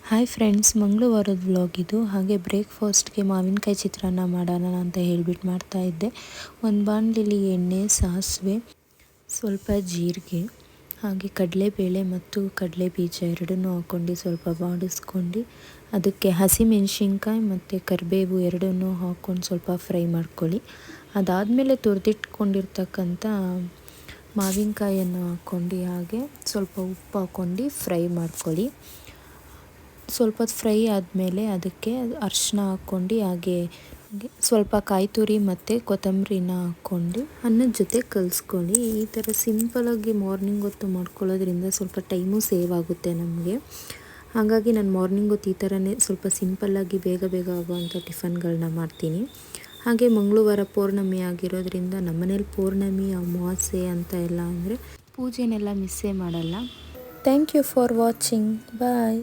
Hi friends, ಮಂಗಳವಾರದ vlog ಇದು. ಹಾಗೆ ಬ್ರೇಕ್ಫಾಸ್ಟ್ಗೆ ಮಾವಿನಕಾಯಿ ಚಿತ್ರಾನ್ನ ಮಾಡೋಣ ಅಂತ ಹೇಳ್ಬಿಟ್ಟು ಮಾಡ್ತಾಯಿದ್ದೆ. ಒಂದು ಬಾಣಲಿಲಿ ಎಣ್ಣೆ, ಸಾಸಿವೆ, ಸ್ವಲ್ಪ ಜೀರಿಗೆ, ಹಾಗೆ ಕಡಲೆಬೇಳೆ ಮತ್ತು ಕಡಲೆ ಬೀಜ ಎರಡನ್ನೂ ಹಾಕ್ಕೊಂಡು ಸ್ವಲ್ಪ ಬಾಡಿಸ್ಕೊಂಡು ಅದಕ್ಕೆ ಹಸಿಮೆಣಸಿನ್ಕಾಯಿ ಮತ್ತು ಕರಿಬೇವು ಎರಡನ್ನೂ ಹಾಕ್ಕೊಂಡು ಸ್ವಲ್ಪ ಫ್ರೈ ಮಾಡ್ಕೊಳ್ಳಿ. ಅದಾದಮೇಲೆ ತುರಿದಿಟ್ಕೊಂಡಿರ್ತಕ್ಕಂಥ ಮಾವಿನಕಾಯನ್ನು ಹಾಕ್ಕೊಂಡು ಹಾಗೆ ಸ್ವಲ್ಪ ಉಪ್ಪು ಹಾಕ್ಕೊಂಡು ಫ್ರೈ ಮಾಡ್ಕೊಳ್ಳಿ. ಸ್ವಲ್ಪ ಹೊತ್ತು ಫ್ರೈ ಆದಮೇಲೆ ಅದಕ್ಕೆ ಅರಿಶಿನ ಹಾಕ್ಕೊಂಡು ಹಾಗೆ ಸ್ವಲ್ಪ ಕಾಯಿ ತುರಿ ಮತ್ತು ಕೊತ್ತಂಬರಿನ ಹಾಕ್ಕೊಂಡು ಅನ್ನದ ಜೊತೆ ಕಲಿಸ್ಕೊಳ್ಳಿ. ಈ ಥರ ಸಿಂಪಲಾಗಿ ಮಾರ್ನಿಂಗ್ ಹೊತ್ತು ಮಾಡ್ಕೊಳ್ಳೋದ್ರಿಂದ ಸ್ವಲ್ಪ ಟೈಮು ಸೇವ್ ಆಗುತ್ತೆ ನಮಗೆ. ಹಾಗಾಗಿ ನಾನು ಮಾರ್ನಿಂಗ್ ಹೊತ್ತು ಈ ಥರನೇ ಸ್ವಲ್ಪ ಸಿಂಪಲ್ಲಾಗಿ ಬೇಗ ಆಗುವಂಥ ಟಿಫನ್ಗಳನ್ನ ಮಾಡ್ತೀನಿ. ಹಾಗೆ ಮಂಗಳವಾರ ಪೌರ್ಣಮಿ ಆಗಿರೋದ್ರಿಂದ ನಮ್ಮನೇಲಿ ಪೌರ್ಣಮಿ ಅಮಾವಾಸ್ಯೆ ಅಂತ ಎಲ್ಲ ಅಂದರೆ ಪೂಜೆನೆಲ್ಲ ಮಿಸ್ಸೇ ಮಾಡಲ್ಲ. Thank you for watching. Bye.